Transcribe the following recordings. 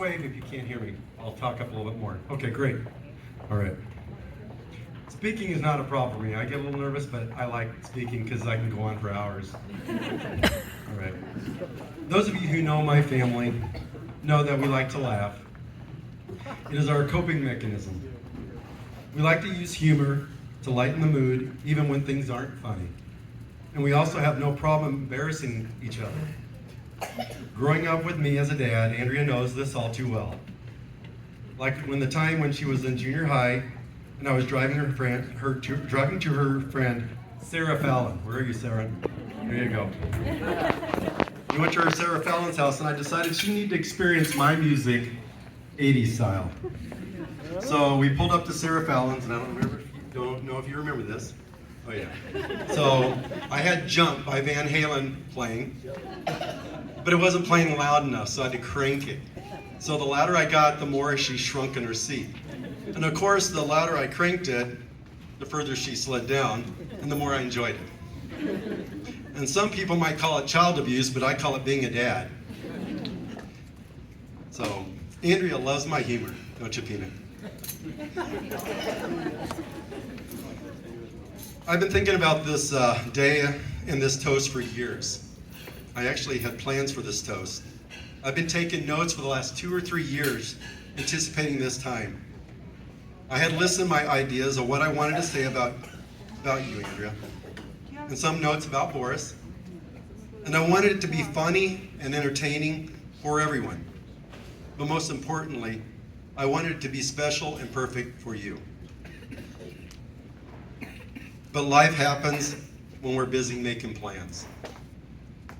wave if you can't hear me. I'll talk up a little bit more. Okay, great. All right. Speaking is not a problem for me. I get a little nervous, but I like speaking because I can go on for hours. All right. Those of you who know my family know that we like to laugh. It is our coping mechanism. We like to use humor to lighten the mood, even when things aren't funny. And we also have no problem embarrassing each other. Growing up with me as a dad, Andrea knows this all too well. Like the time when she was in junior high, and I was driving driving to her friend, Sarah Fallon. Where are you, Sarah? There you go. We went to Sarah Fallon's house, and I decided she needed to experience my music, 80s style. So we pulled up to Sarah Fallon's, and I don't know if you remember this. Oh yeah. So I had Jump by Van Halen playing, but it wasn't playing loud enough, so I had to crank it. So the louder I got, the more she shrunk in her seat. And of course, the louder I cranked it, the further she slid down, and the more I enjoyed it. And some people might call it child abuse, but I call it being a dad. So Andrea loves my humor, don't you, Peanut? I've been thinking about this day and this toast for years. I actually had plans for this toast. I've been taking notes for the last 2 or 3 years, anticipating this time. I had listed my ideas of what I wanted to say about you, Andrea, and some notes about Boris. And I wanted it to be funny and entertaining for everyone. But most importantly, I wanted it to be special and perfect for you. But life happens when we're busy making plans.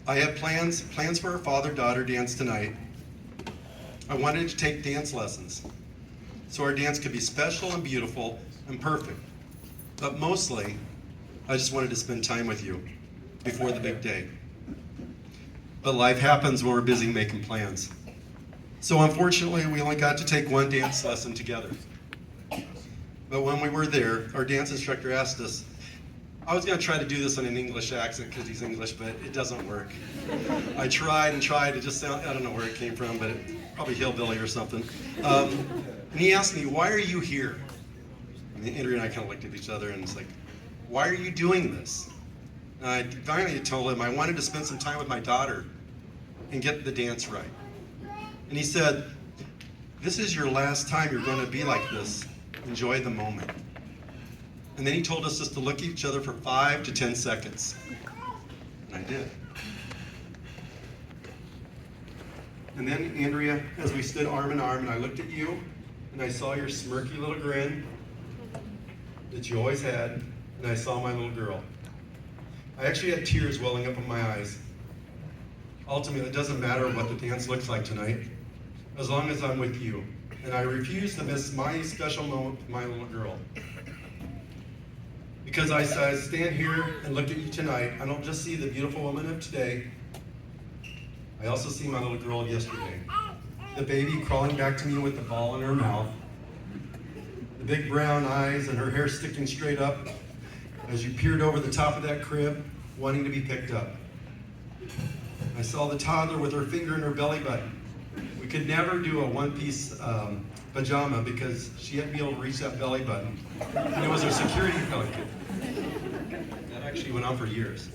I had plans for our father-daughter dance tonight. I wanted to take dance lessons so our dance could be special and beautiful and perfect. But mostly, I just wanted to spend time with you before the big day. But life happens when we're busy making plans. So unfortunately, we only got to take one dance lesson together. But when we were there, our dance instructor asked us, I was going to try to do this in an English accent because he's English, but it doesn't work. I tried and tried, it just sounded, I don't know where it came from, but probably hillbilly or something. And he asked me, why are you here? And Andrea and I kind of looked at each other and it's like, why are you doing this? And I finally told him I wanted to spend some time with my daughter and get the dance right. And he said, this is your last time you're going to be like this. Enjoy the moment. And then he told us just to look at each other for 5 to 10 seconds. And I did. And then, Andrea, as we stood arm in arm, and I looked at you, and I saw your smirky little grin that you always had, and I saw my little girl. I actually had tears welling up in my eyes. Ultimately, it doesn't matter what the dance looks like tonight, as long as I'm with you. And I refuse to miss my special moment with my little girl. Because as I stand here and look at you tonight, I don't just see the beautiful woman of today, I also see my little girl of yesterday. The baby crawling back to me with the ball in her mouth, the big brown eyes and her hair sticking straight up as you peered over the top of that crib, wanting to be picked up. I saw the toddler with her finger in her belly button. We could never do a one-piece pajama because she had to be able to reach that belly button. And it was her security blanket. That actually went on for years.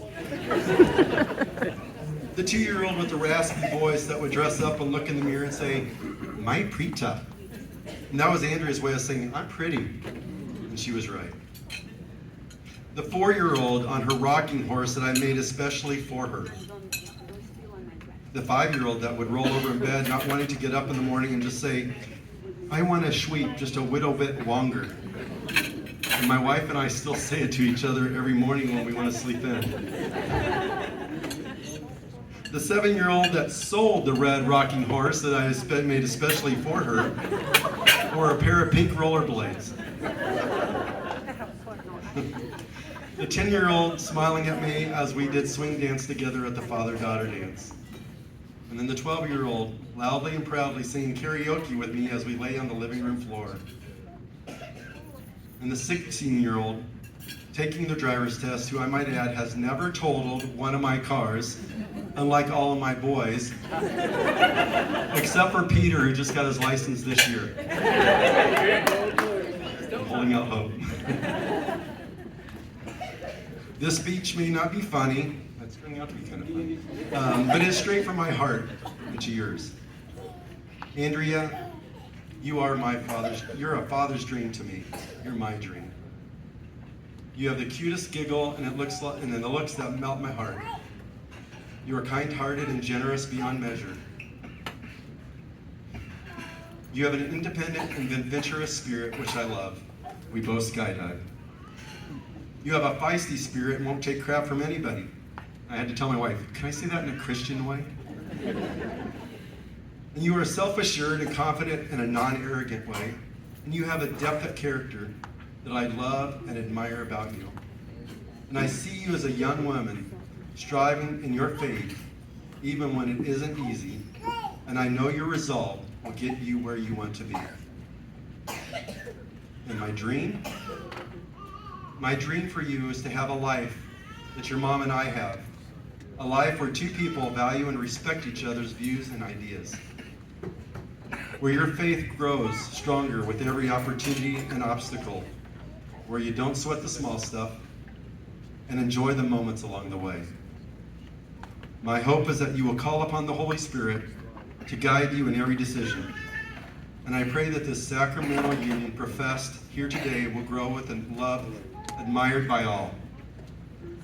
The 2-year-old with the raspy voice that would dress up and look in the mirror and say, "My pretty." And that was Andrea's way of saying, "I'm pretty." And she was right. The 4-year-old on her rocking horse that I made especially for her. The 5-year-old that would roll over in bed, not wanting to get up in the morning and just say, "I want to sleep just a little bit longer." And my wife and I still say it to each other every morning when we want to sleep in. The 7-year-old that sold the red rocking horse that I made especially for her, or a pair of pink rollerblades. The 10-year-old smiling at me as we did swing dance together at the father-daughter dance. And then the 12-year-old loudly and proudly singing karaoke with me as we lay on the living room floor. And the 16-year-old taking the driver's test, who I might add has never totaled one of my cars, unlike all of my boys, except Except for Peter, who just got his license this year. I'm holding out hope. This speech may not be funny. It's turning out to be kind of funny. But it's straight from my heart to yours. Andrea, you're a father's dream to me. You're my dream. You have the cutest giggle and then the looks that melt my heart. You are kind-hearted and generous beyond measure. You have an independent and adventurous spirit, which I love. We both skydive. You have a feisty spirit and won't take crap from anybody. I had to tell my wife, can I say that in a Christian way? And you are self-assured and confident in a non-arrogant way. And you have a depth of character that I love and admire about you. And I see you as a young woman striving in your faith, even when it isn't easy. And I know your resolve will get you where you want to be. And my dream for you is to have a life that your mom and I have. A life where two people value and respect each other's views and ideas. Where your faith grows stronger with every opportunity and obstacle. Where you don't sweat the small stuff and enjoy the moments along the way. My hope is that you will call upon the Holy Spirit to guide you in every decision. And I pray that this sacramental union professed here today will grow with a love admired by all.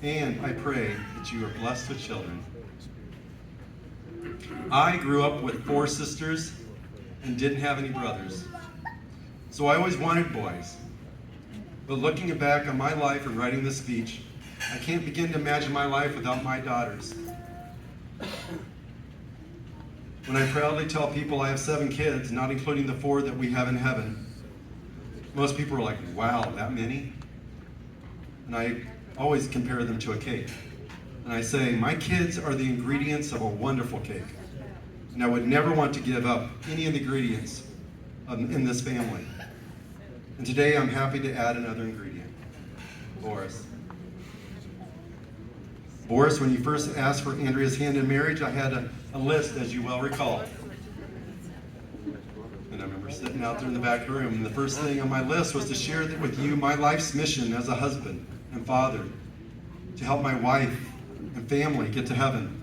And I pray that you are blessed with children. I grew up with 4 sisters and didn't have any brothers. So I always wanted boys. But looking back on my life and writing this speech, I can't begin to imagine my life without my daughters. When I proudly tell people I have 7 kids, not including the 4 that we have in heaven, most people are like, wow, that many? And I always compare them to a cake. And I say, my kids are the ingredients of a wonderful cake. And I would never want to give up any of the ingredients in this family. And today I'm happy to add another ingredient, Boris. Boris, when you first asked for Andrea's hand in marriage, I had a list, as you well recall. And I remember sitting out there in the back room, and the first thing on my list was to share with you my life's mission as a husband and father, to help my wife and family get to heaven.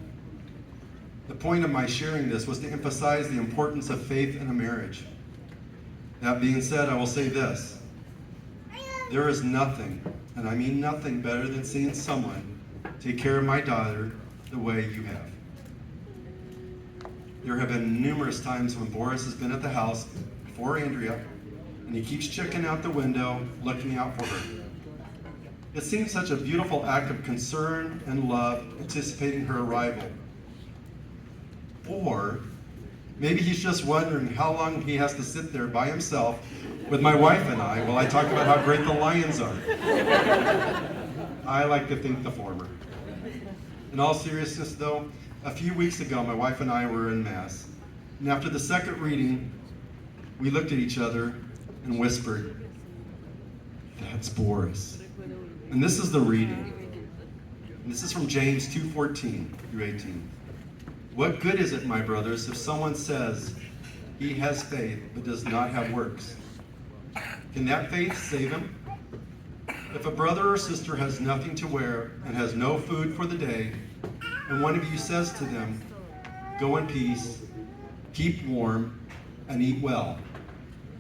The point of my sharing this was to emphasize the importance of faith in a marriage. That being said, I will say this. There is nothing, and I mean nothing, better than seeing someone take care of my daughter the way you have. There have been numerous times when Boris has been at the house before Andrea, and he keeps checking out the window, looking out for her. It seems such a beautiful act of concern and love, anticipating her arrival. Or maybe he's just wondering how long he has to sit there by himself with my wife and I while I talk about how great the Lions are. I like to think the former. In all seriousness though, a few weeks ago my wife and I were in Mass. And after the second reading, we looked at each other and whispered, "That's Boris." And this is the reading. And this is from James 2:14 through 18. What good is it, my brothers, if someone says he has faith but does not have works? Can that faith save him? If a brother or sister has nothing to wear and has no food for the day, and one of you says to them, "Go in peace, keep warm, and eat well,"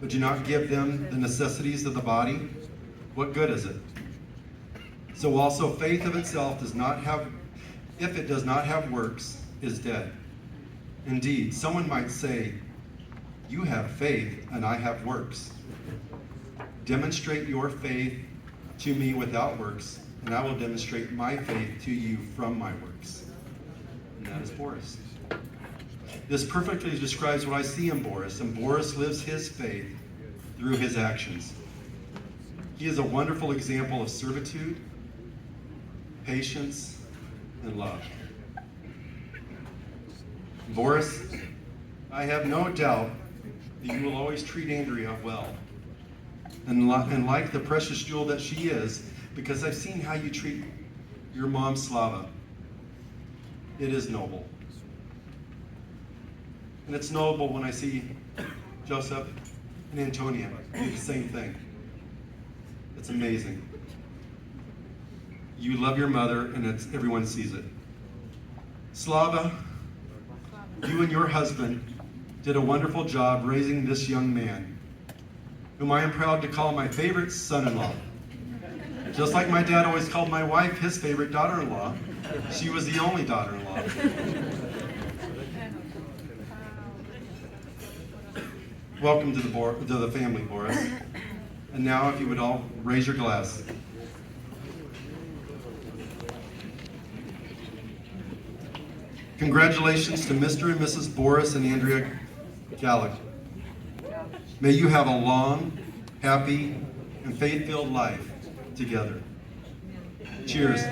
but do not give them the necessities of the body, what good is it? So also faith of itself does not have, if it does not have works, is dead. Indeed, someone might say, "You have faith and I have works." Demonstrate your faith to me without works, and I will demonstrate my faith to you from my works. And that is Boris. This perfectly describes what I see in Boris, and Boris lives his faith through his actions. He is a wonderful example of servitude, patience, and love. Boris, I have no doubt that you will always treat Andrea well. And like the precious jewel that she is, because I've seen how you treat your mom, Slava. It is noble. And it's notable when I see Joseph and Antonia do the same thing. It's amazing. You love your mother, and everyone sees it. Slava, you and your husband did a wonderful job raising this young man, whom I am proud to call my favorite son-in-law. Just like my dad always called my wife his favorite daughter-in-law, she was the only daughter-in-law. Welcome to the family, Boris. And now, if you would all raise your glass. Congratulations to Mr. and Mrs. Boris and Andrea Gallick. May you have a long, happy, and faith-filled life together. Cheers.